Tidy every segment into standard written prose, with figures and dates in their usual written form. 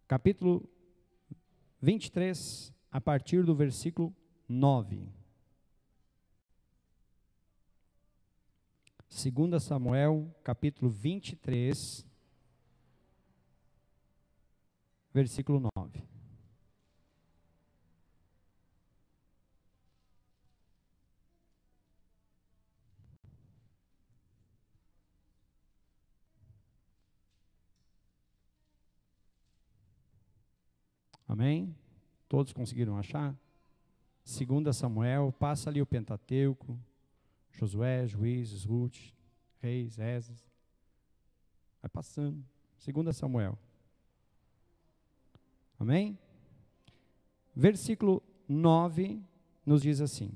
capítulo 23, a partir do versículo 9. 2 Samuel, capítulo 23, versículo 9. Amém? Todos conseguiram achar? 2 Samuel, passa ali o Pentateuco, Josué, Juízes, Ruth, Reis, Esdras. Vai passando. 2 Samuel. Amém? Versículo 9 nos diz assim: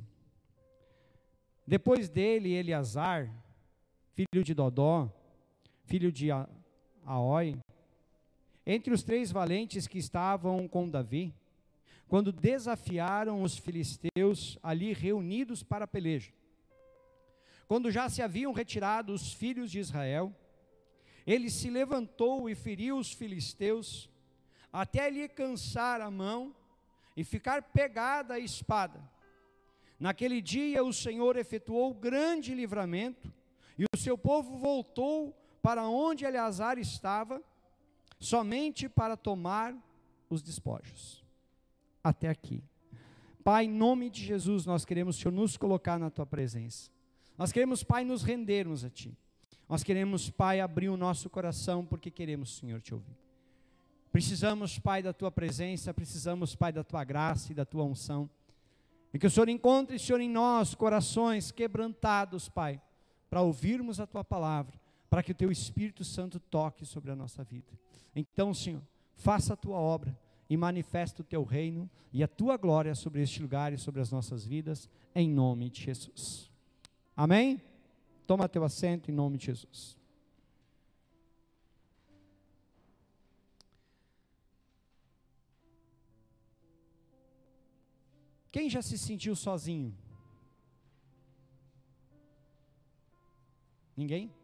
depois dele, Eleazar, filho de Dodó, filho de Aoi, entre os 3 valentes que estavam com Davi, quando desafiaram os filisteus ali reunidos para a peleja. Quando já se haviam retirado os filhos de Israel, ele se levantou e feriu os filisteus, até lhe cansar a mão e ficar pegada a espada. Naquele dia o Senhor efetuou grande livramento, e o seu povo voltou para onde Eleazar estava, somente para tomar os despojos. Até aqui. Pai, em nome de Jesus, nós queremos, Senhor, nos colocar na Tua presença. Nós queremos, Pai, nos rendermos a Ti. Nós queremos, Pai, abrir o nosso coração, porque queremos, Senhor, Te ouvir. Precisamos, Pai, da Tua presença, precisamos, Pai, da Tua graça e da Tua unção. E que o Senhor encontre, Senhor, em nós, corações quebrantados, Pai, para ouvirmos a Tua palavra, para que o Teu Espírito Santo toque sobre a nossa vida. Então, Senhor, faça a Tua obra e manifesta o Teu reino e a Tua glória sobre este lugar e sobre as nossas vidas, em nome de Jesus. Amém? Toma teu assento em nome de Jesus. Quem já se sentiu sozinho? Ninguém?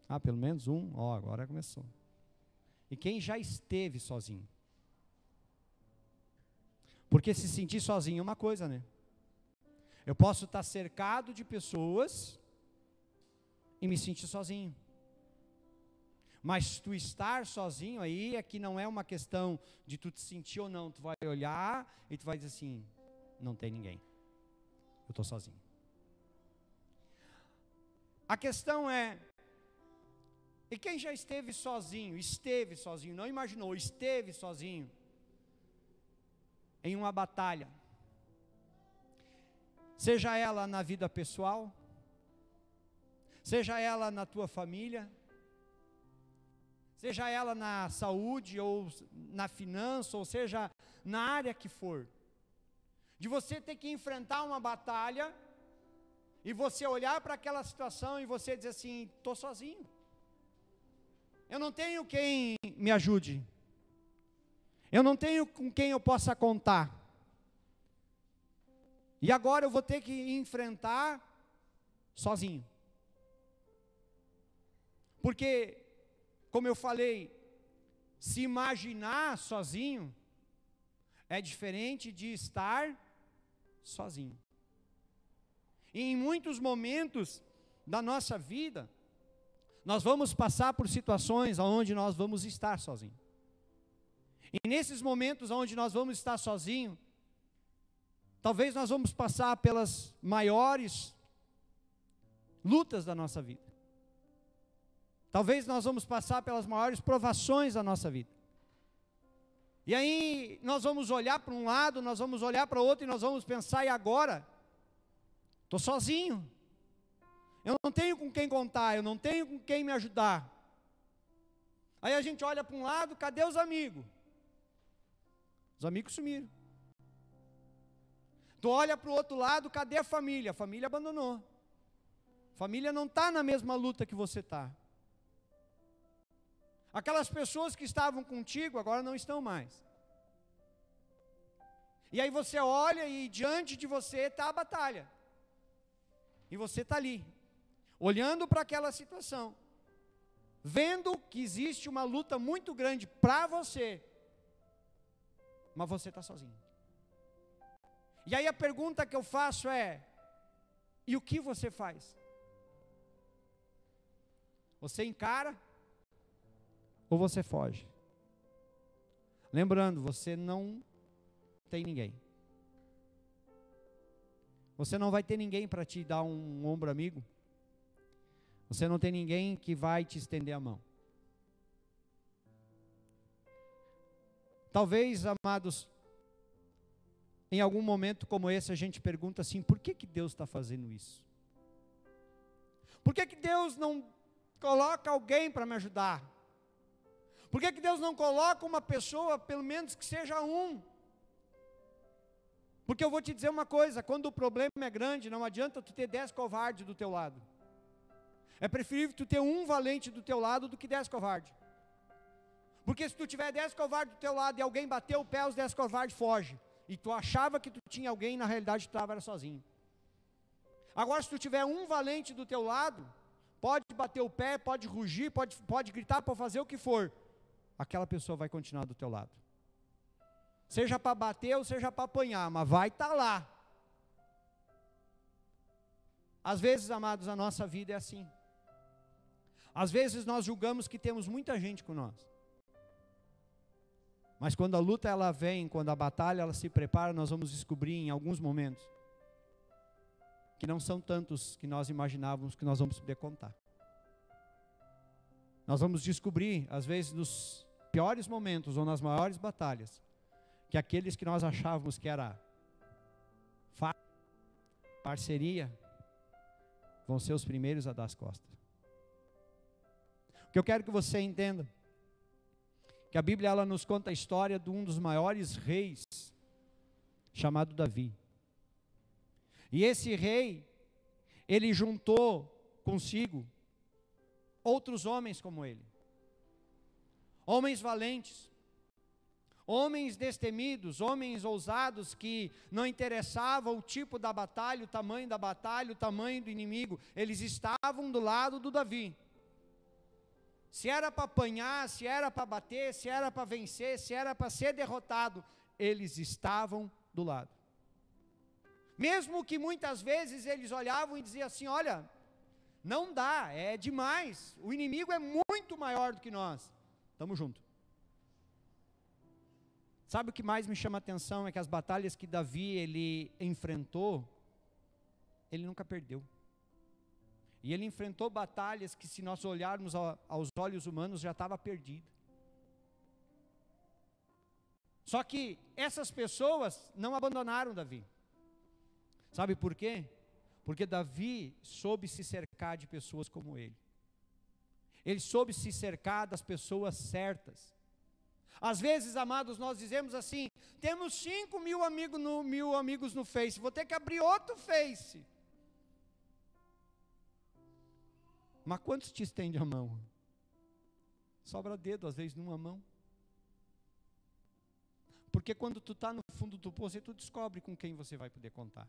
Ah, pelo menos um. Ó, agora começou. E quem já esteve sozinho? Porque se sentir sozinho é uma coisa, né? Eu posso estar cercado de pessoas e me sentir sozinho. Mas tu estar sozinho aí é que não é uma questão de tu te sentir ou não. Tu vai olhar e tu vai dizer assim, não tem ninguém. Eu estou sozinho. A questão é, e quem já esteve sozinho, não imaginou, esteve sozinho em uma batalha, seja ela na vida pessoal, seja ela na tua família, seja ela na saúde ou na finança, ou seja, na área que for, de você ter que enfrentar uma batalha, e você olhar para aquela situação e você dizer assim, estou sozinho, eu não tenho quem me ajude, eu não tenho com quem eu possa contar, e agora eu vou ter que enfrentar sozinho, porque, como eu falei, se imaginar sozinho é diferente de estar sozinho. E em muitos momentos da nossa vida, nós vamos passar por situações onde nós vamos estar sozinhos. E nesses momentos onde nós vamos estar sozinhos, talvez nós vamos passar pelas maiores lutas da nossa vida. Talvez nós vamos passar pelas maiores provações da nossa vida. E aí nós vamos olhar para um lado, nós vamos olhar para o outro e nós vamos pensar, e agora? Estou sozinho. Eu não tenho com quem contar, eu não tenho com quem me ajudar. Aí a gente olha para um lado, cadê os amigos? Os amigos sumiram. Tu olha para o outro lado, cadê a família? A família abandonou. A família não está na mesma luta que você está. Aquelas pessoas que estavam contigo, agora não estão mais. E aí você olha e diante de você está a batalha. E você está ali, olhando para aquela situação. vendo que existe uma luta muito grande para você, mas você está sozinho. E aí a pergunta que eu faço é: e o que você faz? Você encara ou você foge? Lembrando, você não tem ninguém. Você não vai ter ninguém para te dar um ombro amigo. Você não tem ninguém que vai te estender a mão. Talvez, amados, em algum momento como esse a gente pergunta assim: por que Deus está fazendo isso? Por que Deus não coloca alguém para me ajudar? Por que Deus não coloca uma pessoa, pelo menos que seja um? Porque eu vou te dizer uma coisa: quando o problema é grande, não adianta tu ter 10 covardes do teu lado. É preferível tu ter um valente do teu lado do que 10 covardes. Porque se tu tiver 10 covardes do teu lado e alguém bater o pé, os 10 covardes fogem. E tu achava que tu tinha alguém, na realidade tu estava sozinho. Agora, se tu tiver um valente do teu lado, pode bater o pé, pode rugir, pode gritar, pode fazer o que for, aquela pessoa vai continuar do teu lado. Seja para bater ou seja para apanhar, mas vai estar lá. Às vezes, amados, a nossa vida é assim. Às vezes nós julgamos que temos muita gente com nós. Mas quando a luta ela vem, quando a batalha ela se prepara, nós vamos descobrir em alguns momentos que não são tantos que nós imaginávamos que nós vamos poder contar. Nós vamos descobrir, às vezes nos piores momentos ou nas maiores batalhas, que aqueles que nós achávamos que era parceria, vão ser os primeiros a dar as costas. O que eu quero que você entenda, que a Bíblia ela nos conta a história de um dos maiores reis, chamado Davi. E esse rei, ele juntou consigo outros homens como ele. Homens valentes, homens destemidos, homens ousados que não interessava o tipo da batalha, o tamanho da batalha, o tamanho do inimigo. Eles estavam do lado do Davi. Se era para apanhar, se era para bater, se era para vencer, se era para ser derrotado, eles estavam do lado. Mesmo que muitas vezes eles olhavam e diziam assim: olha, não dá, é demais, o inimigo é muito maior do que nós, estamos juntos. Sabe o que mais me chama a atenção? É que as batalhas que Davi ele enfrentou, ele nunca perdeu. E ele enfrentou batalhas que, se nós olharmos aos olhos humanos, já estava perdido. Só que essas pessoas não abandonaram Davi. Sabe por quê? Porque Davi soube se cercar de pessoas como ele. Ele soube se cercar das pessoas certas. Às vezes, amados, nós dizemos assim: temos 5.000 amigos no Face, vou ter que abrir outro Face. Mas quantos te estende a mão? Sobra dedo, às vezes, numa mão. Porque quando tu está no fundo do poço, tu descobre com quem você vai poder contar.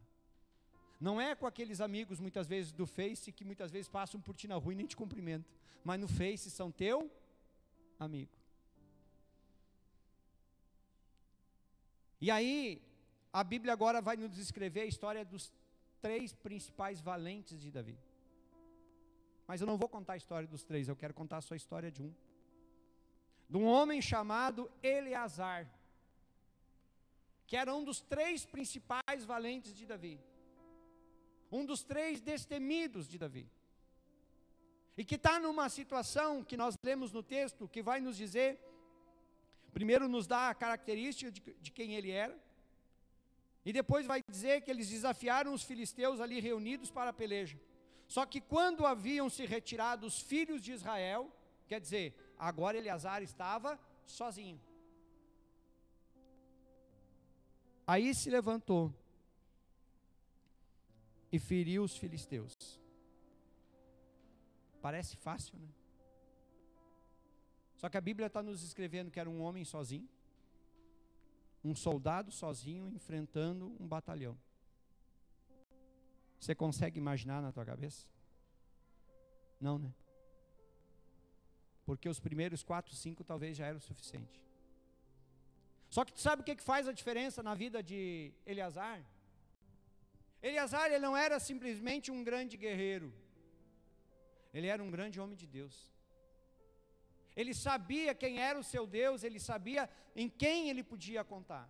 Não é com aqueles amigos, muitas vezes, do Face, que muitas vezes passam por ti na rua e nem te cumprimentam. Mas no Face são teu amigo. E aí, a Bíblia agora vai nos descrever a história dos 3 principais valentes de Davi. Mas eu não vou contar a história dos 3, eu quero contar só a história de um. De um homem chamado Eleazar, que era um dos 3 principais valentes de Davi. Um dos 3 destemidos de Davi. E que está numa situação que nós lemos no texto, que vai nos dizer, primeiro nos dá a característica de quem ele era, e depois vai dizer que eles desafiaram os filisteus ali reunidos para a peleja. Só que quando haviam se retirado os filhos de Israel, quer dizer, agora Eleazar estava sozinho. Aí se levantou e feriu os filisteus. Parece fácil, né? Só que a Bíblia está nos escrevendo que era um homem sozinho, um soldado sozinho enfrentando um batalhão. Você consegue imaginar na tua cabeça? Não, né? porque os primeiros 4, 5 talvez já era o suficiente. Só que tu sabe o que faz a diferença na vida de Eleazar? Eleazar, ele não era simplesmente um grande guerreiro, ele era um grande homem de Deus. Ele sabia quem era o seu Deus, ele sabia em quem ele podia contar.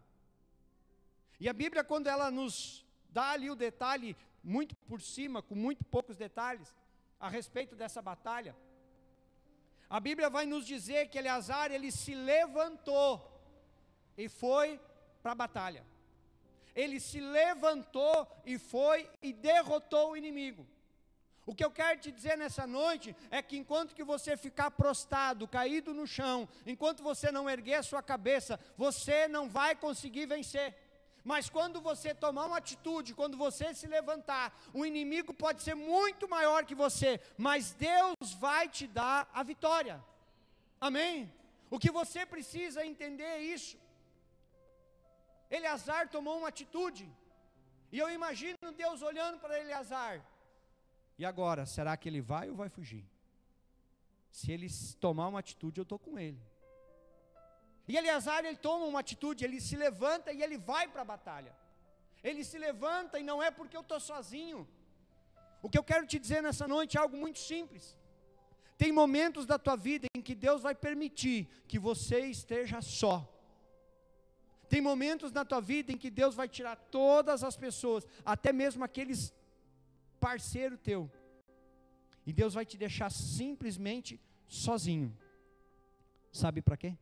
E a Bíblia, quando ela nos dá ali o detalhe, muito por cima, com muito poucos detalhes, a respeito dessa batalha, a Bíblia vai nos dizer que Eleazar, ele se levantou e foi para a batalha. Ele se levantou e foi e derrotou o inimigo. O que eu quero te dizer nessa noite é que enquanto que você ficar prostrado, caído no chão, enquanto você não erguer a sua cabeça, você não vai conseguir vencer. Mas quando você tomar uma atitude, quando você se levantar, o inimigo pode ser muito maior que você, mas Deus vai te dar a vitória. Amém? O que você precisa entender é isso. Eleazar tomou uma atitude, e eu imagino Deus olhando para Eleazar. E agora, será que ele vai ou vai fugir? Se ele tomar uma atitude, eu estou com ele. E Eleazar, ele toma uma atitude, ele se levanta e ele vai para a batalha. Ele se levanta e não é porque eu estou sozinho. O que eu quero te dizer nessa noite é algo muito simples. Tem momentos da tua vida em que Deus vai permitir que você esteja só. Tem momentos na tua vida em que Deus vai tirar todas as pessoas, até mesmo aqueles parceiro teu, e Deus vai te deixar simplesmente sozinho. Sabe para quê?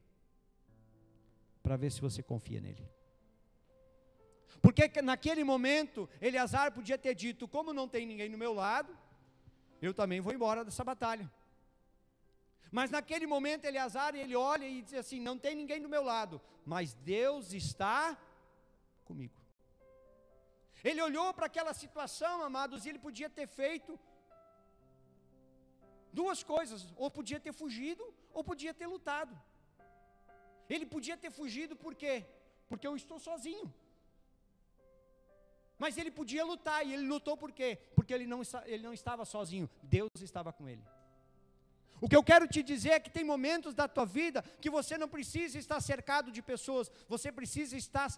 Para ver se você confia nele. Porque naquele momento Eleazar podia ter dito: como não tem ninguém do meu lado, eu também vou embora dessa batalha. Mas naquele momento Eleazar, ele olha e diz assim: não tem ninguém do meu lado, mas Deus está comigo. Ele olhou para aquela situação, amados, e ele podia ter feito duas coisas: ou podia ter fugido, ou podia ter lutado. Ele podia ter fugido por quê? Porque eu estou sozinho. Mas ele podia lutar, e ele lutou por quê? Porque ele não estava sozinho, Deus estava com ele. O que eu quero te dizer é que tem momentos da tua vida que você não precisa estar cercado de pessoas, você precisa estar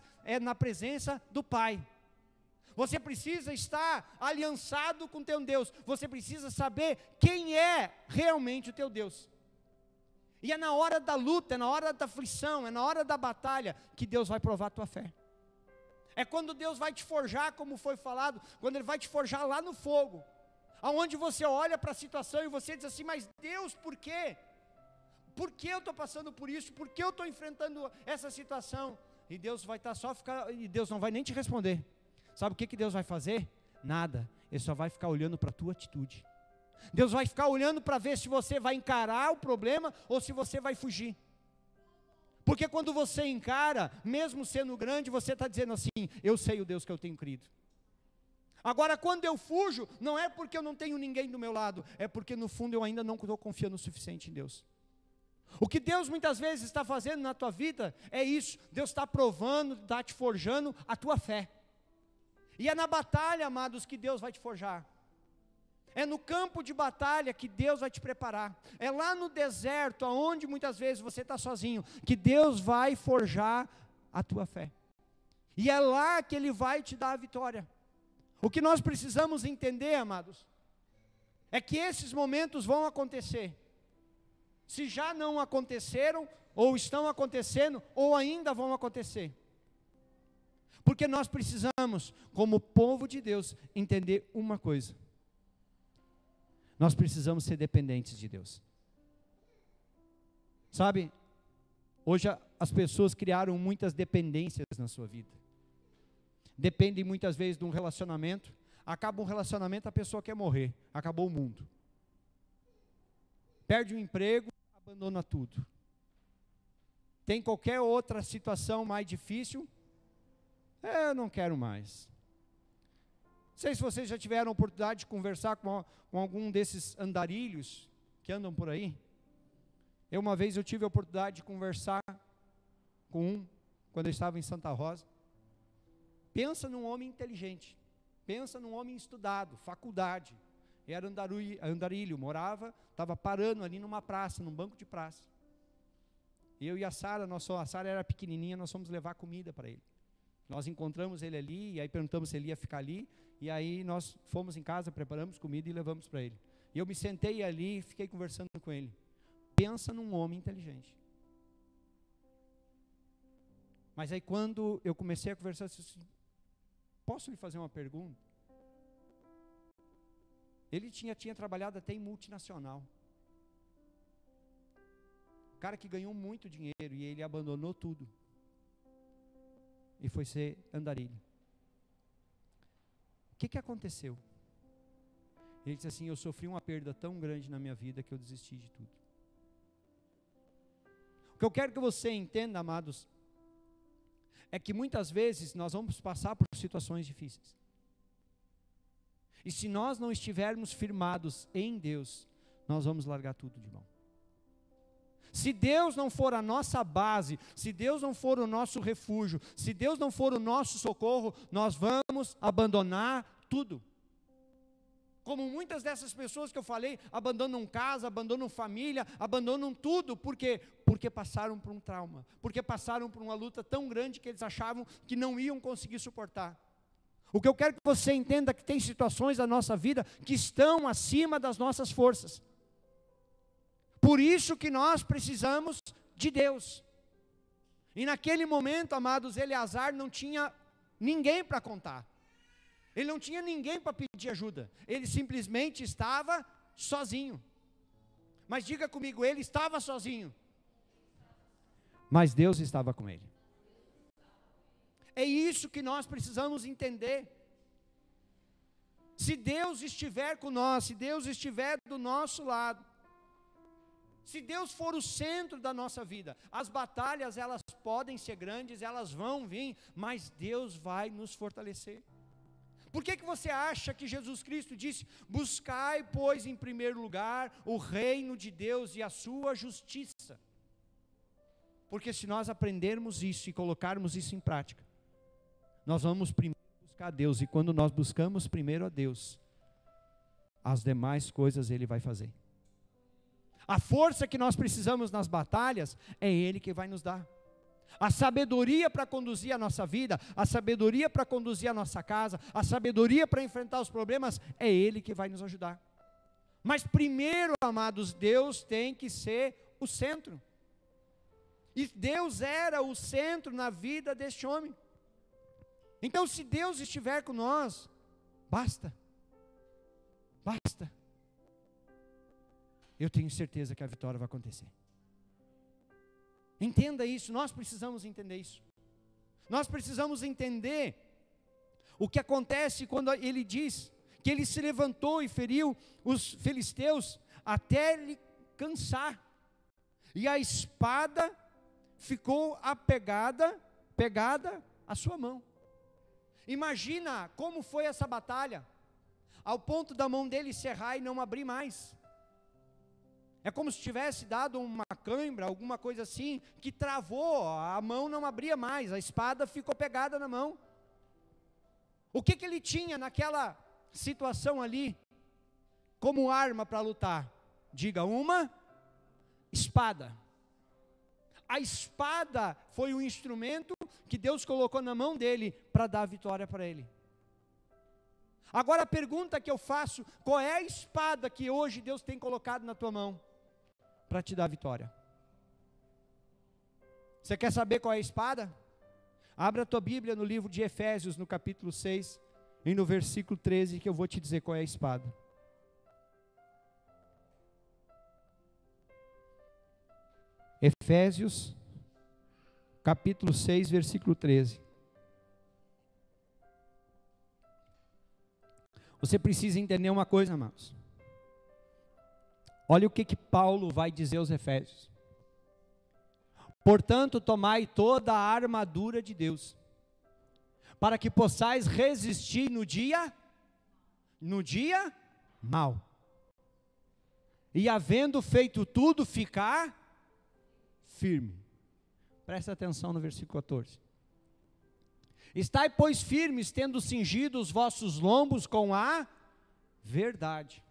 na presença do Pai. Você precisa estar aliançado com teu Deus. Você precisa saber quem é realmente o teu Deus. E é na hora da luta, é na hora da aflição, é na hora da batalha que Deus vai provar a tua fé. É quando Deus vai te forjar, como foi falado, quando Ele vai te forjar lá no fogo, aonde você olha para a situação e você diz assim: mas Deus, por quê? Por que eu estou passando por isso? Por que eu estou enfrentando essa situação? E Deus vai estar e Deus não vai nem te responder. Sabe o que Deus vai fazer? Nada, Ele só vai ficar olhando para a tua atitude. Deus vai ficar olhando para ver se você vai encarar o problema ou se você vai fugir. Porque quando você encara, mesmo sendo grande, você está dizendo assim: eu sei o Deus que eu tenho crido. Agora, quando eu fujo, não é porque eu não tenho ninguém do meu lado, é porque no fundo eu ainda não estou confiando o suficiente em Deus. O que Deus muitas vezes está fazendo na tua vida é isso: Deus está provando, está te forjando a tua fé. E é na batalha, amados, que Deus vai te forjar. É no campo de batalha que Deus vai te preparar. É lá no deserto, onde muitas vezes você está sozinho, que Deus vai forjar a tua fé. E é lá que Ele vai te dar a vitória. O que nós precisamos entender, amados, é que esses momentos vão acontecer. Se já não aconteceram, ou estão acontecendo, ou ainda vão acontecer. Porque nós precisamos, como povo de Deus, entender uma coisa: nós precisamos ser dependentes de Deus. Sabe, hoje as pessoas criaram muitas dependências na sua vida. Dependem muitas vezes de um relacionamento. Acaba um relacionamento, a pessoa quer morrer. Acabou o mundo. Perde o emprego, abandona tudo. Tem qualquer outra situação mais difícil, eu não quero mais. Não sei se vocês já tiveram a oportunidade de conversar com algum desses andarilhos que andam por aí. Uma vez eu tive a oportunidade de conversar com um, quando eu estava em Santa Rosa. Pensa num homem inteligente, pensa num homem estudado, faculdade, era andarilho, morava, estava parando ali numa praça, num banco de praça. Eu e a Sara, a Sara era pequenininha, nós fomos levar comida para ele. Nós encontramos ele ali, e aí perguntamos se ele ia ficar ali, e aí nós fomos em casa, preparamos comida e levamos para ele. E eu me sentei ali e fiquei conversando com ele. Pensa num homem inteligente. Mas aí quando eu comecei a conversar, eu disse assim, posso lhe fazer uma pergunta? Ele tinha trabalhado até em multinacional. Cara que ganhou muito dinheiro e ele abandonou tudo. E foi ser andarilho. O que aconteceu? Ele disse assim, eu sofri uma perda tão grande na minha vida que eu desisti de tudo. O que eu quero que você entenda, amados, é que muitas vezes nós vamos passar por situações difíceis. E se nós não estivermos firmados em Deus, nós vamos largar tudo de mão. Se Deus não for a nossa base, se Deus não for o nosso refúgio, se Deus não for o nosso socorro, nós vamos abandonar tudo. Como muitas dessas pessoas que eu falei, abandonam casa, abandonam família, abandonam tudo. Por quê? Porque passaram por um trauma, porque passaram por uma luta tão grande que eles achavam que não iam conseguir suportar. O que eu quero que você entenda é que tem situações da nossa vida que estão acima das nossas forças. Por isso que nós precisamos de Deus. E naquele momento, amados, Eleazar não tinha ninguém para contar. Ele não tinha ninguém para pedir ajuda. Ele simplesmente estava sozinho. Mas diga comigo, ele estava sozinho. Mas Deus estava com ele. É isso que nós precisamos entender. Se Deus estiver com nós, se Deus estiver do nosso lado, se Deus for o centro da nossa vida, as batalhas elas podem ser grandes, elas vão vir, mas Deus vai nos fortalecer. Por que você acha que Jesus Cristo disse, buscai, pois, em primeiro lugar, o reino de Deus e a sua justiça? Porque se nós aprendermos isso e colocarmos isso em prática, nós vamos primeiro buscar a Deus, e quando nós buscamos primeiro a Deus, as demais coisas Ele vai fazer. A força que nós precisamos nas batalhas, é Ele que vai nos dar. A sabedoria para conduzir a nossa vida, a sabedoria para conduzir a nossa casa, a sabedoria para enfrentar os problemas, é Ele que vai nos ajudar. Mas primeiro, amados, Deus tem que ser o centro. E Deus era o centro na vida deste homem. Então, se Deus estiver com nós, basta. Basta. Eu tenho certeza que a vitória vai acontecer. Entenda isso, nós precisamos entender isso. Nós precisamos entender o que acontece quando ele diz que ele se levantou e feriu os filisteus até lhe cansar. E a espada ficou pegada à sua mão. Imagina como foi essa batalha, ao ponto da mão dele serrar e não abrir mais. É como se tivesse dado uma cãibra, alguma coisa assim, que travou, a mão não abria mais, a espada ficou pegada na mão. O que ele tinha naquela situação ali, como arma para lutar? Diga, uma espada. A espada foi o instrumento que Deus colocou na mão dele para dar a vitória para ele. Agora a pergunta que eu faço, qual é a espada que hoje Deus tem colocado na tua mão para te dar a vitória? Você quer saber qual é a espada? Abra a tua Bíblia no livro de Efésios, no capítulo 6, e no versículo 13, que eu vou te dizer qual é a espada. Efésios, capítulo 6, versículo 13. Você precisa entender uma coisa, amados. Olha o que Paulo vai dizer aos Efésios. Portanto, tomai toda a armadura de Deus, para que possais resistir no dia mau. E havendo feito tudo, ficar firme. Presta atenção no versículo 14. Estai, pois, firmes, tendo cingido os vossos lombos com a verdade.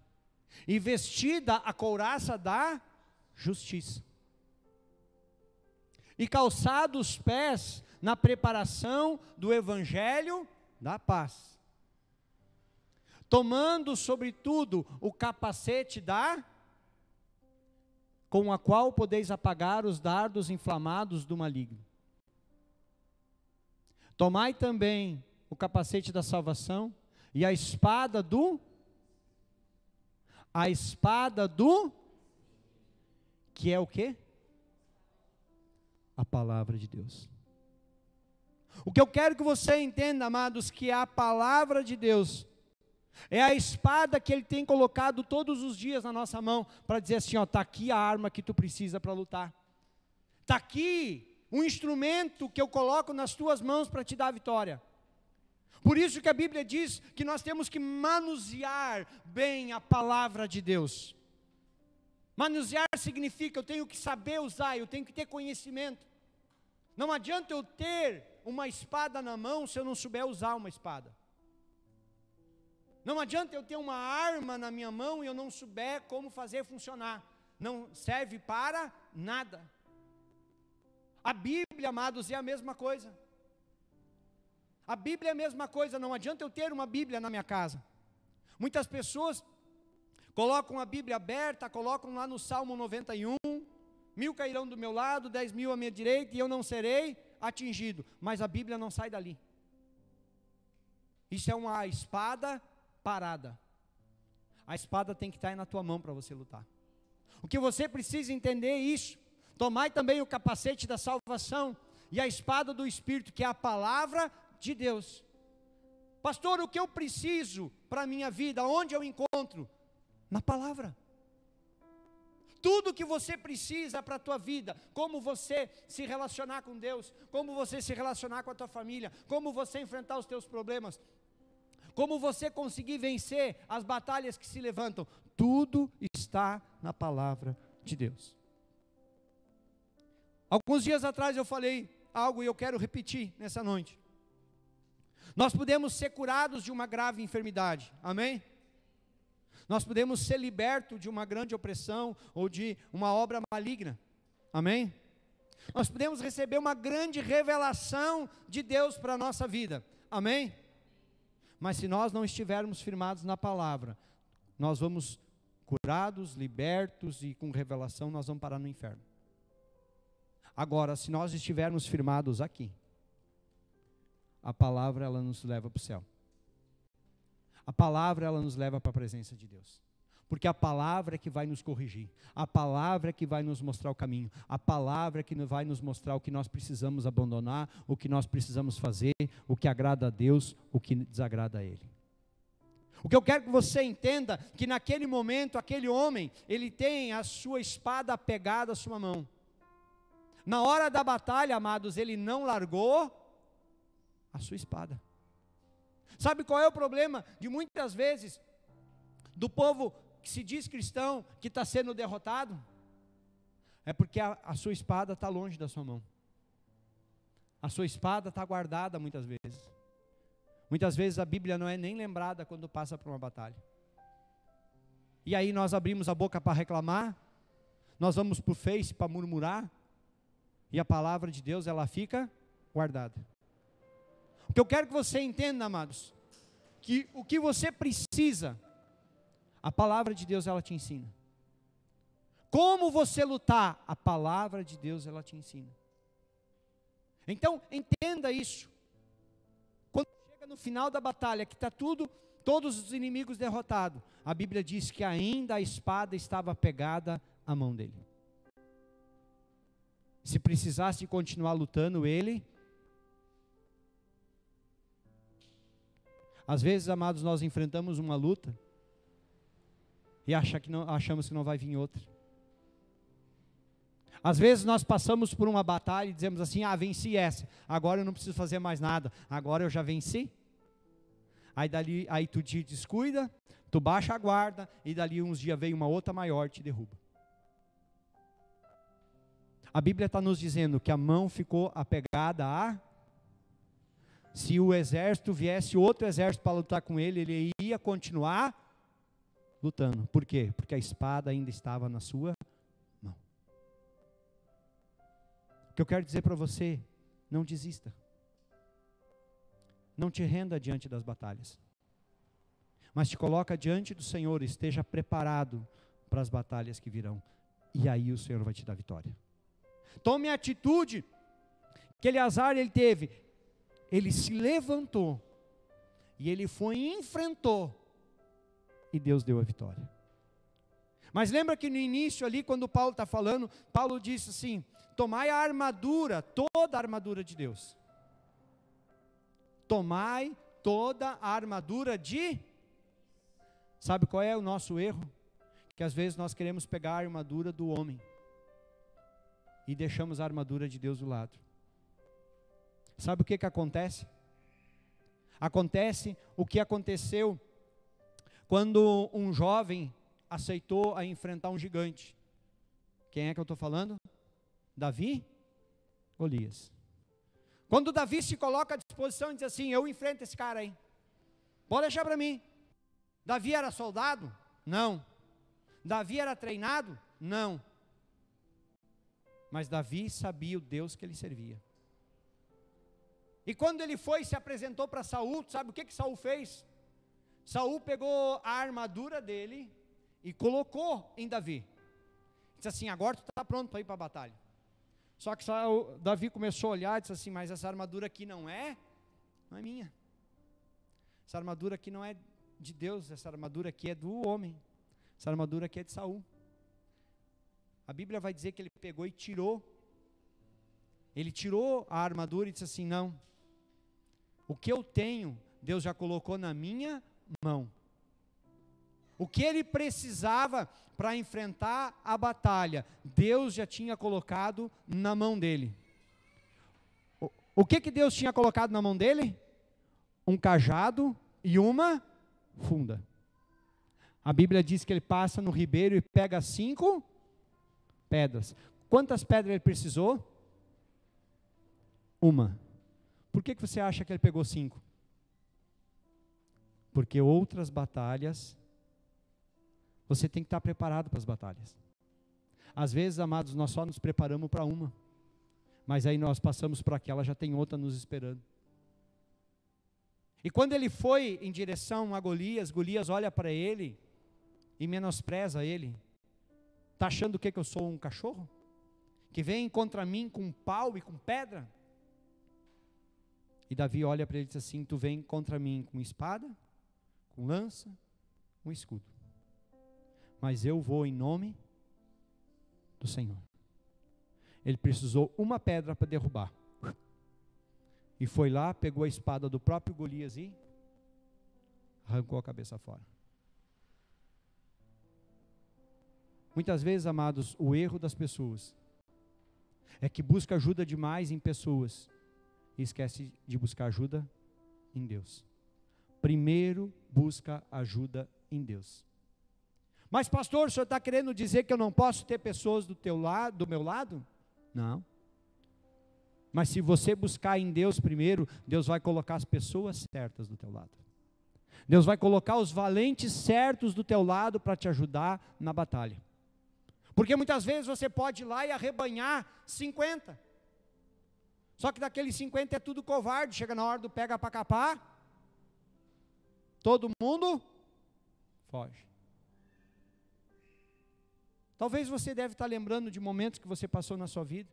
e vestida a couraça da justiça, e calçado os pés na preparação do evangelho da paz, tomando sobretudo o capacete com a qual podeis apagar os dardos inflamados do maligno. Tomai também o capacete da salvação e a espada que é o quê? A palavra de Deus. O que eu quero que você entenda, amados, que a palavra de Deus é a espada que Ele tem colocado todos os dias na nossa mão, para dizer assim, ó, está aqui a arma que tu precisa para lutar. Está aqui um instrumento que eu coloco nas tuas mãos para te dar a vitória. Por isso que a Bíblia diz que nós temos que manusear bem a palavra de Deus. Manusear significa eu tenho que saber usar, eu tenho que ter conhecimento. Não adianta eu ter uma espada na mão se eu não souber usar uma espada. Não adianta eu ter uma arma na minha mão e eu não souber como fazer funcionar. Não serve para nada. A Bíblia, amados, é a mesma coisa. A Bíblia é a mesma coisa, não adianta eu ter uma Bíblia na minha casa. Muitas pessoas colocam a Bíblia aberta, colocam lá no Salmo 91, 1000 cairão do meu lado, 10.000 à minha direita, e eu não serei atingido. Mas a Bíblia não sai dali. Isso é uma espada parada. A espada tem que estar aí na tua mão para você lutar. O que você precisa entender é isso. Tomai também o capacete da salvação e a espada do Espírito, que é a palavra de Deus. Pastor, o que eu preciso para a minha vida? Onde eu encontro? Na palavra. Tudo que você precisa para a tua vida, como você se relacionar com Deus, como você se relacionar com a tua família, como você enfrentar os teus problemas, como você conseguir vencer as batalhas que se levantam, tudo está na palavra de Deus. Alguns dias atrás eu falei algo e eu quero repetir nessa noite. Nós podemos ser curados de uma grave enfermidade, amém? Nós podemos ser libertos de uma grande opressão ou de uma obra maligna, amém? Nós podemos receber uma grande revelação de Deus para a nossa vida, amém? Mas se nós não estivermos firmados na palavra, nós vamos curados, libertos e com revelação nós vamos parar no inferno. Agora, se nós estivermos firmados aqui, a palavra ela nos leva para o céu. A palavra ela nos leva para a presença de Deus. Porque a palavra é que vai nos corrigir. A palavra é que vai nos mostrar o caminho. A palavra é que vai nos mostrar o que nós precisamos abandonar, o que nós precisamos fazer, o que agrada a Deus, o que desagrada a Ele. O que eu quero que você entenda, que naquele momento, aquele homem, ele tem a sua espada pegada à sua mão. Na hora da batalha, amados, ele não largou a sua espada. Sabe qual é o problema de muitas vezes do povo que se diz cristão, que está sendo derrotado? É porque a sua espada está longe da sua mão. A sua espada está guardada muitas vezes. Muitas vezes a Bíblia não é nem lembrada quando passa por uma batalha. E aí nós abrimos a boca para reclamar, nós vamos para o Face para murmurar, e a palavra de Deus ela fica guardada. O que eu quero que você entenda, amados, que o que você precisa, a palavra de Deus ela te ensina. Como você lutar, a palavra de Deus ela te ensina. Então, entenda isso. Quando chega no final da batalha, que está todos os inimigos derrotados, a Bíblia diz que ainda a espada estava pegada à mão dele. Se precisasse continuar lutando, ele... Às vezes, amados, nós enfrentamos uma luta e achamos que não vai vir outra. Às vezes nós passamos por uma batalha e dizemos assim, venci essa, agora eu não preciso fazer mais nada, agora eu já venci. Aí tu te descuida, tu baixa a guarda e dali uns dias vem uma outra maior e te derruba. A Bíblia está nos dizendo que a mão ficou apegada a... Se o exército viesse outro exército para lutar com ele, ele ia continuar lutando. Por quê? Porque a espada ainda estava na sua mão. O que eu quero dizer para você, não desista. Não te renda diante das batalhas. Mas te coloca diante do Senhor, esteja preparado para as batalhas que virão. E aí o Senhor vai te dar vitória. Tome a atitude que Eleazar ele teve. Ele se levantou. E ele foi e enfrentou. E Deus deu a vitória. Mas lembra que no início ali, quando Paulo está falando, Paulo disse assim, tomai a armadura, toda a armadura de Deus. Tomai toda a armadura de... Sabe qual é o nosso erro? Que às vezes nós queremos pegar a armadura do homem e deixamos a armadura de Deus do lado. Sabe o que acontece? Acontece o que aconteceu quando um jovem aceitou a enfrentar um gigante. Quem é que eu estou falando? Davi? Golias. Quando Davi se coloca à disposição e diz assim, eu enfrento esse cara aí. Pode deixar para mim. Davi era soldado? Não. Davi era treinado? Não. Mas Davi sabia o Deus que ele servia. E quando ele foi e se apresentou para Saul, sabe o que Saul fez? Saul pegou a armadura dele e colocou em Davi. Disse assim, agora tu está pronto para ir para a batalha. Só que Davi começou a olhar e disse assim, mas essa armadura aqui não é minha. Essa armadura aqui não é de Deus, essa armadura aqui é do homem. Essa armadura aqui é de Saul. A Bíblia vai dizer que ele pegou e tirou. Ele tirou a armadura e disse assim, não. O que eu tenho, Deus já colocou na minha mão. O que ele precisava para enfrentar a batalha, Deus já tinha colocado na mão dele. O que Deus tinha colocado na mão dele? Um cajado e uma funda. A Bíblia diz que ele passa no ribeiro e pega 5 pedras. Quantas pedras ele precisou? Uma. Por que você acha que ele pegou 5? Porque outras batalhas, você tem que estar preparado para as batalhas. Às vezes, amados, nós só nos preparamos para uma, mas aí nós passamos por aquela, já tem outra nos esperando. E quando ele foi em direção a Golias, Golias olha para ele e menospreza ele. Está achando que eu sou um cachorro? Que vem contra mim com pau e com pedra? E Davi olha para ele e diz assim, tu vem contra mim com espada, com lança, com escudo. Mas eu vou em nome do Senhor. Ele precisou uma pedra para derrubar. E foi lá, pegou a espada do próprio Golias e arrancou a cabeça fora. Muitas vezes, amados, o erro das pessoas é que busca ajuda demais em pessoas e esquece de buscar ajuda em Deus. Primeiro, busca ajuda em Deus. Mas pastor, o senhor está querendo dizer que eu não posso ter pessoas do teu lado, do meu lado? Não. Mas se você buscar em Deus primeiro, Deus vai colocar as pessoas certas do teu lado. Deus vai colocar os valentes certos do teu lado para te ajudar na batalha. Porque muitas vezes você pode ir lá e arrebanhar 50. Só que daqueles 50 é tudo covarde, chega na hora do pega para capar, todo mundo foge. Talvez você deve estar lembrando de momentos que você passou na sua vida,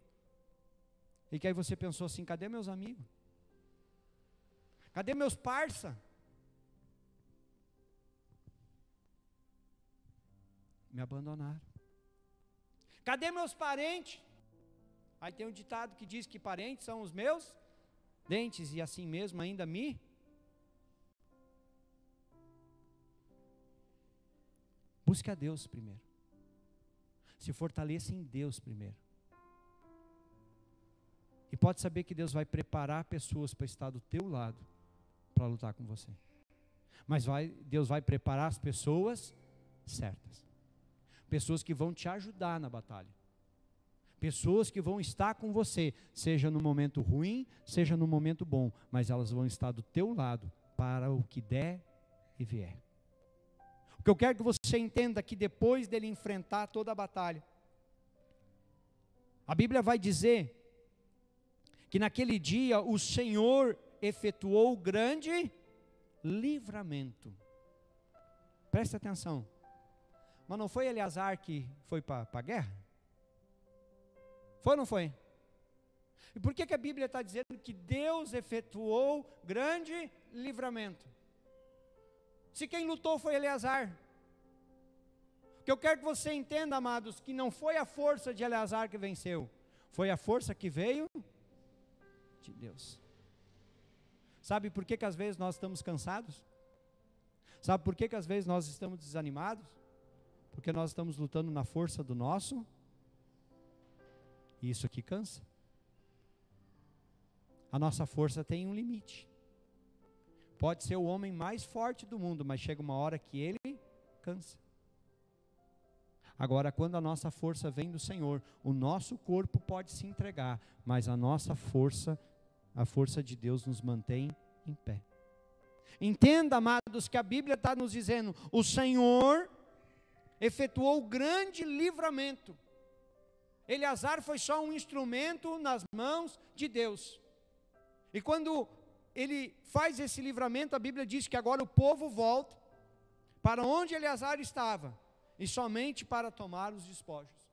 e que aí você pensou assim, cadê meus amigos? Cadê meus parça? Me abandonaram. Cadê meus parentes? Aí tem um ditado que diz que parentes são os meus dentes, e assim mesmo ainda me... Busque a Deus primeiro. Se fortaleça em Deus primeiro. E pode saber que Deus vai preparar pessoas para estar do teu lado, para lutar com você. Mas Deus vai preparar as pessoas certas. Pessoas que vão te ajudar na batalha. Pessoas que vão estar com você, seja no momento ruim, seja no momento bom, mas elas vão estar do teu lado para o que der e vier. O que eu quero que você entenda é que depois dele enfrentar toda a batalha, a Bíblia vai dizer que naquele dia o Senhor efetuou grande livramento. Preste atenção. Mas não foi Eleazar que foi para a guerra? Foi ou não foi? E por que a Bíblia está dizendo que Deus efetuou grande livramento? Se quem lutou foi Eleazar. O que eu quero que você entenda, amados, que não foi a força de Eleazar que venceu, foi a força que veio de Deus. Sabe por que às vezes nós estamos cansados? Sabe por que às vezes nós estamos desanimados? Porque nós estamos lutando na força do nosso, e isso aqui cansa. A nossa força tem um limite. Pode ser o homem mais forte do mundo, mas chega uma hora que ele cansa. Agora, quando a nossa força vem do Senhor, o nosso corpo pode se entregar, mas a nossa força, a força de Deus nos mantém em pé. Entenda, amados, que a Bíblia está nos dizendo, o Senhor efetuou grande livramento. Eleazar foi só um instrumento nas mãos de Deus. E quando ele faz esse livramento, a Bíblia diz que agora o povo volta para onde Eleazar estava, e somente para tomar os despojos.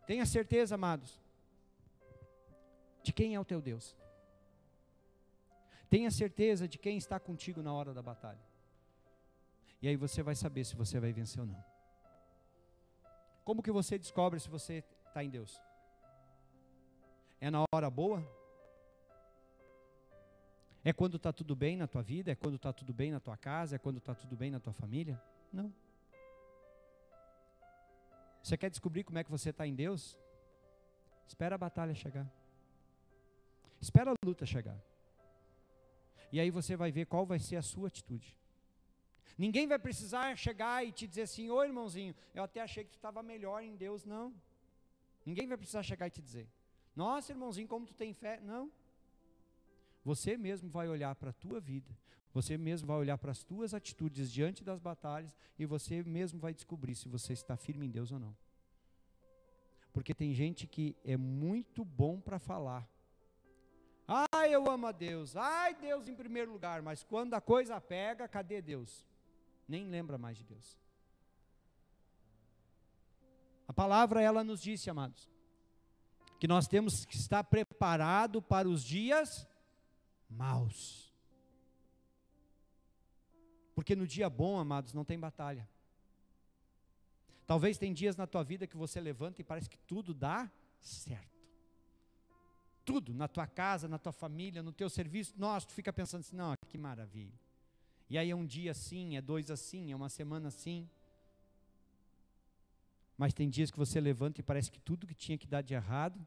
Tenha certeza, amados, de quem é o teu Deus. Tenha certeza de quem está contigo na hora da batalha. E aí você vai saber se você vai vencer ou não. Como que você descobre se você está em Deus? É na hora boa? É quando está tudo bem na tua vida? É quando está tudo bem na tua casa? É quando está tudo bem na tua família? Não. Você quer descobrir como é que você está em Deus? Espera a batalha chegar. Espera a luta chegar. E aí você vai ver qual vai ser a sua atitude. Ninguém vai precisar chegar e te dizer assim, ô irmãozinho, eu até achei que tu estava melhor em Deus. Não. Ninguém vai precisar chegar e te dizer, nossa irmãozinho, como tu tem fé. Não. Você mesmo vai olhar para a tua vida, você mesmo vai olhar para as tuas atitudes diante das batalhas, e você mesmo vai descobrir se você está firme em Deus ou não. Porque tem gente que é muito bom para falar, ai eu amo a Deus, ai Deus em primeiro lugar, mas quando a coisa pega, cadê Deus? Nem lembra mais de Deus. A palavra ela nos disse, amados, que nós temos que estar preparado para os dias maus. Porque no dia bom, amados, não tem batalha. Talvez tem dias na tua vida que você levanta e parece que tudo dá certo. Tudo, na tua casa, na tua família, no teu serviço, nossa, tu fica pensando assim, não, que maravilha. E aí é um dia assim, é 2 assim, é uma semana assim. Mas tem dias que você levanta e parece que tudo que tinha que dar de errado,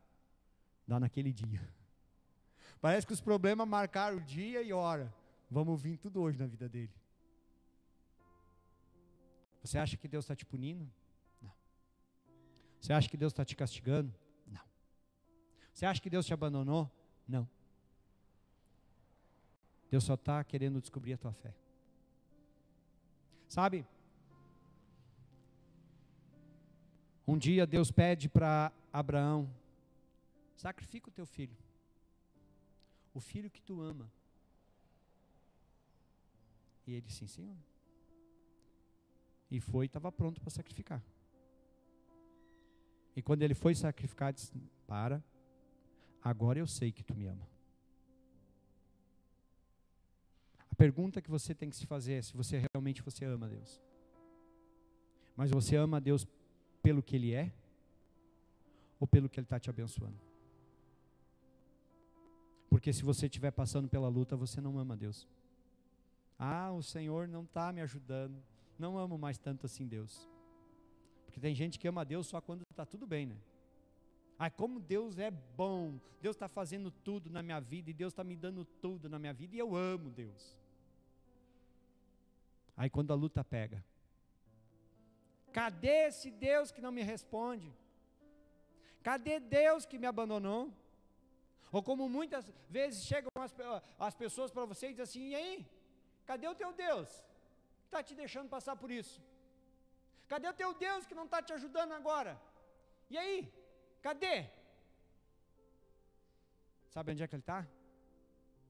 dá naquele dia. Parece que os problemas marcaram o dia e hora. Vamos vir tudo hoje na vida dele. Você acha que Deus está te punindo? Não. Você acha que Deus está te castigando? Não. Você acha que Deus te abandonou? Não. Deus só está querendo descobrir a tua fé. Sabe? Um dia Deus pede para Abraão, sacrifica o teu filho. O filho que tu ama. E ele, sim, Senhor. E foi, estava pronto para sacrificar. E quando ele foi sacrificar, disse, para, agora eu sei que tu me ama. A pergunta que você tem que se fazer é se você realmente ama Deus. Mas você ama Deus pelo que Ele é? Ou pelo que Ele está te abençoando? Porque se você estiver passando pela luta, você não ama Deus. Ah, o Senhor não está me ajudando. Não amo mais tanto assim Deus. Porque tem gente que ama Deus só quando está tudo bem, né? Ah, como Deus é bom. Deus está fazendo tudo na minha vida. E Deus está me dando tudo na minha vida. E eu amo Deus. Aí quando a luta pega. Cadê esse Deus que não me responde? Cadê Deus que me abandonou? Ou como muitas vezes chegam as pessoas para você e dizem assim, e aí? Cadê o teu Deus que está te deixando passar por isso? Cadê o teu Deus que não está te ajudando agora? E aí? Cadê? Sabe onde é que Ele está?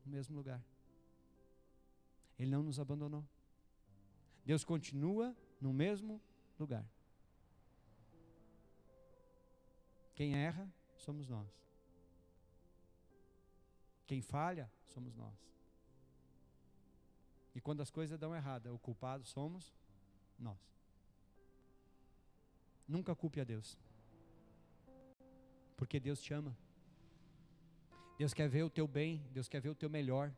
No mesmo lugar. Ele não nos abandonou. Deus continua no mesmo lugar. Quem erra, somos nós. Quem falha, somos nós. E quando as coisas dão errado, o culpado somos nós. Nunca culpe a Deus. Porque Deus te ama. Deus quer ver o teu bem, Deus quer ver o teu melhor.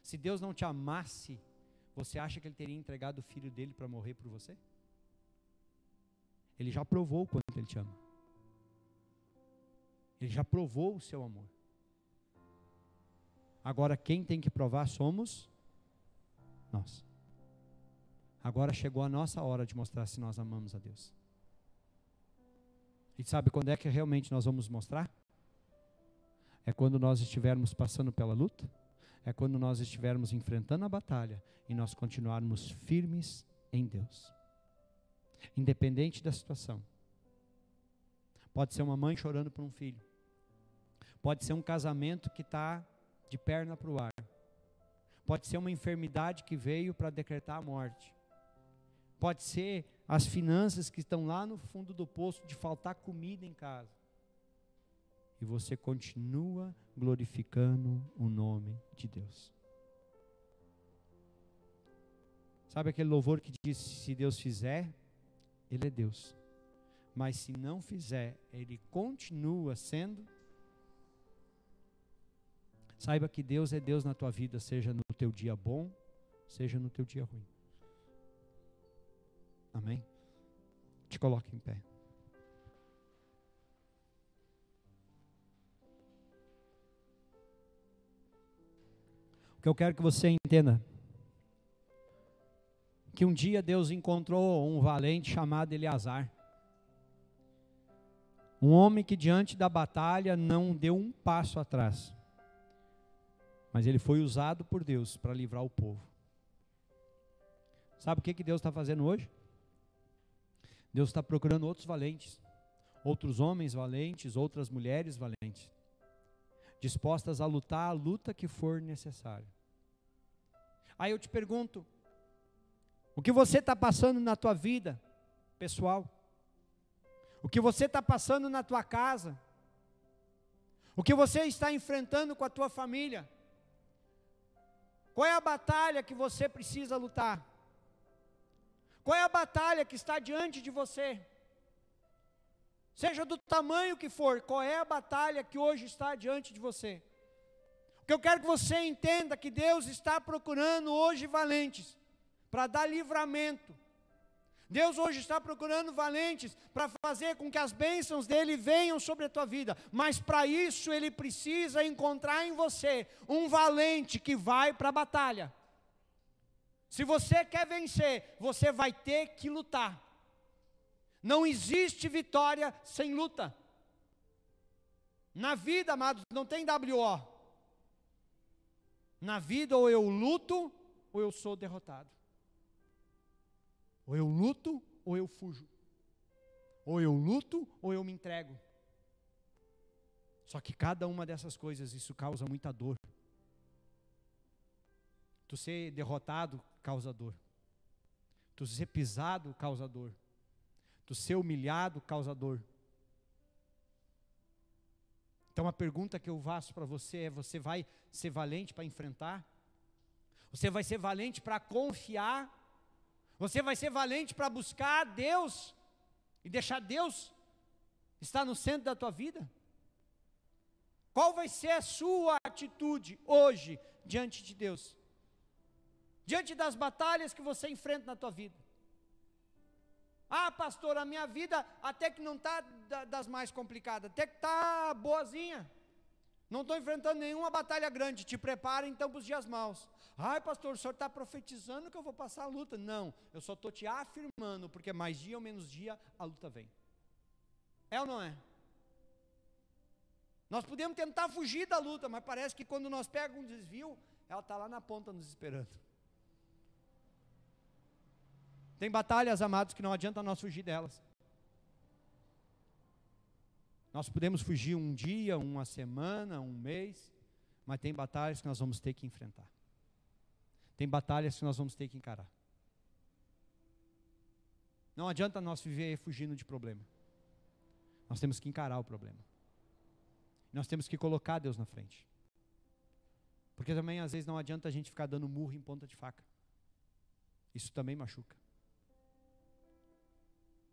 Se Deus não te amasse, você acha que Ele teria entregado o Filho dele para morrer por você? Ele já provou o quanto Ele te ama. Ele já provou o seu amor. Agora quem tem que provar somos nós. Agora chegou a nossa hora de mostrar se nós amamos a Deus. E sabe quando é que realmente nós vamos mostrar? É quando nós estivermos passando pela luta, é quando nós estivermos enfrentando a batalha e nós continuarmos firmes em Deus. Independente da situação. Pode ser uma mãe chorando por um filho. Pode ser um casamento que está de perna para o ar. Pode ser uma enfermidade que veio para decretar a morte. Pode ser as finanças que estão lá no fundo do poço de faltar comida em casa. E você continua glorificando o nome de Deus. Sabe aquele louvor que diz, se Deus fizer, Ele é Deus. Mas se não fizer, Ele continua sendo. Saiba que Deus é Deus na tua vida, seja no teu dia bom, seja no teu dia ruim. Amém? Te coloque em pé. O que eu quero que você entenda, que um dia Deus encontrou um valente chamado Eleazar. Um homem que diante da batalha não deu um passo atrás. Mas ele foi usado por Deus para livrar o povo. Sabe o que Deus está fazendo hoje? Deus está procurando outros valentes. Outros homens valentes, outras mulheres valentes. Dispostas a lutar a luta que for necessária. Aí eu te pergunto, o que você está passando na tua vida pessoal? O que você está passando na tua casa? O que você está enfrentando com a tua família? Qual é a batalha que você precisa lutar? Qual é a batalha que está diante de você? Seja do tamanho que for, qual é a batalha que hoje está diante de você? O que eu quero que você entenda que Deus está procurando hoje valentes para dar livramento. Deus hoje está procurando valentes para fazer com que as bênçãos dele venham sobre a tua vida. Mas para isso ele precisa encontrar em você um valente que vai para a batalha. Se você quer vencer, você vai ter que lutar. Não existe vitória sem luta. Na vida, amados, não tem WO. Na vida ou eu luto ou eu sou derrotado. Ou eu luto, ou eu fujo. Ou eu luto, ou eu me entrego. Só que cada uma dessas coisas, isso causa muita dor. Tu ser derrotado, causa dor. Tu ser pisado, causa dor. Tu ser humilhado, causa dor. Então a pergunta que eu faço para você é, você vai ser valente para enfrentar? Você vai ser valente para confiar? Você vai ser valente para buscar Deus e deixar Deus estar no centro da tua vida? Qual vai ser a sua atitude hoje diante de Deus? Diante das batalhas que você enfrenta na tua vida? Ah, pastor, a minha vida até que não está das mais complicadas, até que está boazinha. Não estou enfrentando nenhuma batalha grande, te prepara então para os dias maus. Ai, pastor, o senhor está profetizando que eu vou passar a luta. Não, eu só estou te afirmando, porque mais dia ou menos dia a luta vem. É ou não é? Nós podemos tentar fugir da luta, mas parece que quando nós pegamos um desvio, ela está lá na ponta nos esperando. Tem batalhas, amados, que não adianta nós fugir delas. Nós podemos fugir um dia, uma semana, um mês, mas tem batalhas que nós vamos ter que enfrentar. Tem batalhas que nós vamos ter que encarar. Não adianta nós viver fugindo de problema. Nós temos que encarar o problema. Nós temos que colocar Deus na frente. Porque também às vezes não adianta a gente ficar dando murro em ponta de faca. Isso também machuca.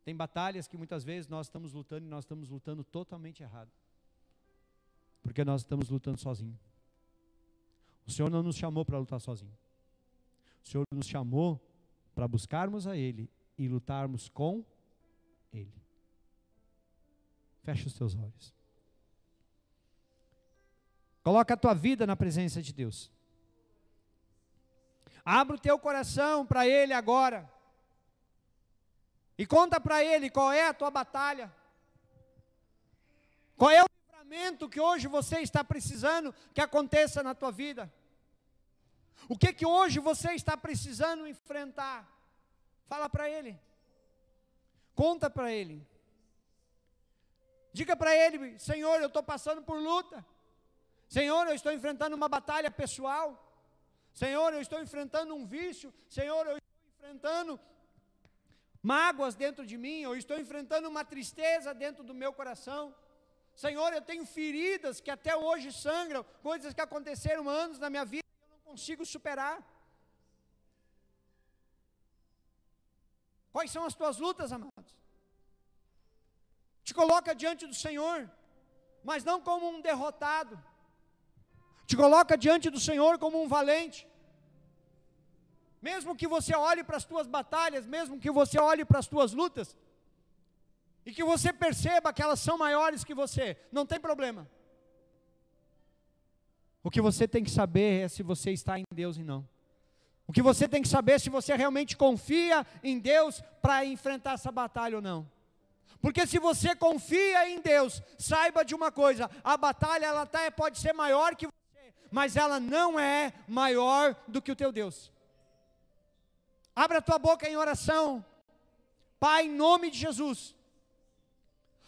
Tem batalhas que muitas vezes nós estamos lutando e nós estamos lutando totalmente errado. Porque nós estamos lutando sozinhos. O Senhor não nos chamou para lutar sozinho. O Senhor nos chamou para buscarmos a Ele e lutarmos com Ele. Fecha os teus olhos. Coloca a tua vida na presença de Deus. Abra o teu coração para Ele agora. E conta para Ele qual é a tua batalha. Qual é o livramento que hoje você está precisando que aconteça na tua vida. O que hoje você está precisando enfrentar. Fala para Ele. Conta para Ele. Diga para Ele: Senhor, eu estou passando por luta. Senhor, eu estou enfrentando uma batalha pessoal. Senhor, eu estou enfrentando um vício. Senhor, eu estou enfrentando mágoas dentro de mim. Eu estou enfrentando uma tristeza dentro do meu coração. Senhor, eu tenho feridas que até hoje sangram. Coisas que aconteceram anos na minha vida e eu não consigo superar. Quais são as tuas lutas, amados? Te coloca diante do Senhor, mas não como um derrotado. Te coloca diante do Senhor como um valente. Mesmo que você olhe para as tuas batalhas, mesmo que você olhe para as tuas lutas, e que você perceba que elas são maiores que você, não tem problema. O que você tem que saber é se você está em Deus e não. O que você tem que saber é se você realmente confia em Deus para enfrentar essa batalha ou não. Porque se você confia em Deus, saiba de uma coisa: a batalha ela pode ser maior que você, mas ela não é maior do que o teu Deus. Abra a tua boca em oração. Pai, em nome de Jesus,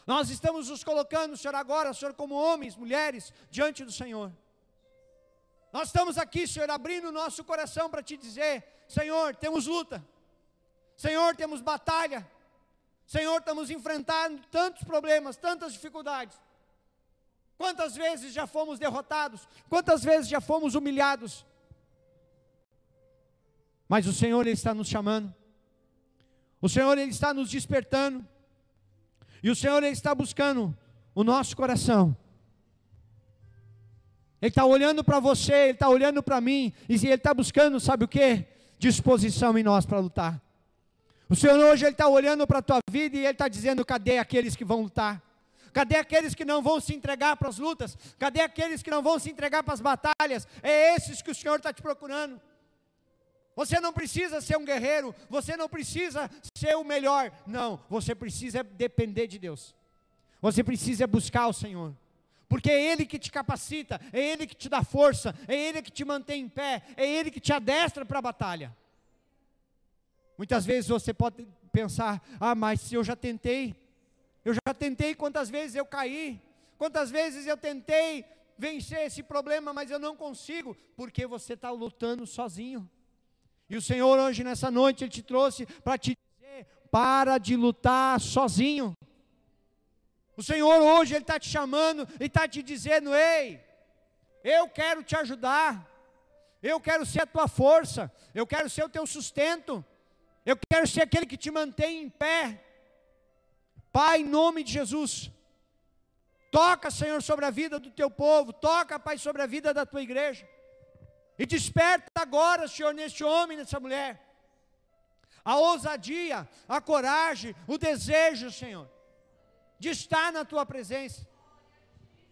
nós estamos nos colocando, Senhor, agora, Senhor, como homens, mulheres, diante do Senhor. Nós estamos aqui, Senhor, abrindo o nosso coração para Te dizer: Senhor, temos luta. Senhor, temos batalha. Senhor, estamos enfrentando tantos problemas, tantas dificuldades. Quantas vezes já fomos derrotados? Quantas vezes já fomos humilhados? Mas o Senhor, Ele está nos chamando. O Senhor, Ele está nos despertando. E o Senhor, Ele está buscando o nosso coração. Ele está olhando para você, Ele está olhando para mim, e Ele está buscando, sabe o que? Disposição em nós para lutar. O Senhor hoje Ele está olhando para a tua vida e Ele está dizendo: cadê aqueles que vão lutar? Cadê aqueles que não vão se entregar para as lutas? Cadê aqueles que não vão se entregar para as batalhas? É esses que o Senhor está te procurando. Você não precisa ser um guerreiro, você não precisa ser o melhor, não, você precisa depender de Deus. Você precisa buscar o Senhor. Porque é Ele que te capacita, é Ele que te dá força, é Ele que te mantém em pé, é Ele que te adestra para a batalha. Muitas vezes você pode pensar: ah, mas eu já tentei, quantas vezes eu caí, quantas vezes eu tentei vencer esse problema, mas eu não consigo, porque você está lutando sozinho. E o Senhor hoje, nessa noite, Ele te trouxe para te dizer: para de lutar sozinho. O Senhor hoje, Ele está te chamando e está te dizendo: ei, eu quero te ajudar, eu quero ser a tua força, eu quero ser o teu sustento, eu quero ser aquele que te mantém em pé. Pai, em nome de Jesus, toca, Senhor, sobre a vida do teu povo, toca, Pai, sobre a vida da tua igreja, e desperta agora, Senhor, neste homem, nessa mulher, a ousadia, a coragem, o desejo, Senhor, de estar na tua presença,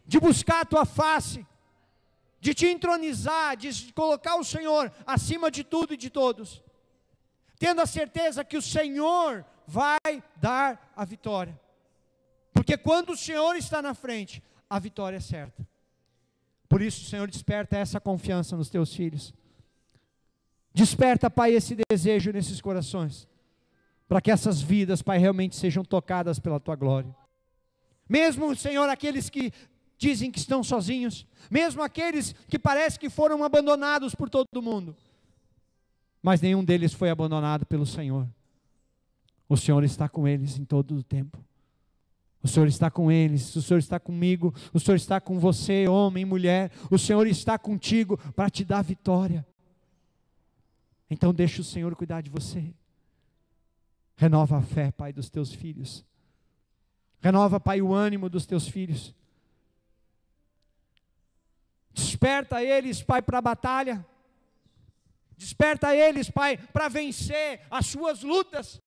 de buscar a tua face, de te entronizar, de colocar o Senhor acima de tudo e de todos, tendo a certeza que o Senhor vai dar a vitória, porque quando o Senhor está na frente, a vitória é certa. Por isso, Senhor, desperta essa confiança nos teus filhos. Desperta, Pai, esse desejo nesses corações, para que essas vidas, Pai, realmente sejam tocadas pela tua glória. Mesmo, Senhor, aqueles que dizem que estão sozinhos, mesmo aqueles que parece que foram abandonados por todo mundo, mas nenhum deles foi abandonado pelo Senhor. O Senhor está com eles em todo o tempo. O Senhor está com eles, o Senhor está comigo, o Senhor está com você, homem, mulher, o Senhor está contigo para te dar vitória. Então deixa o Senhor cuidar de você. Renova a fé, Pai, dos teus filhos. Renova, Pai, o ânimo dos teus filhos. Desperta eles, Pai, para a batalha. Desperta eles, Pai, para vencer as suas lutas.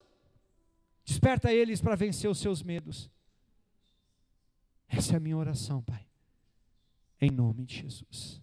Desperta eles para vencer os seus medos. Essa é a minha oração, Pai. Em nome de Jesus.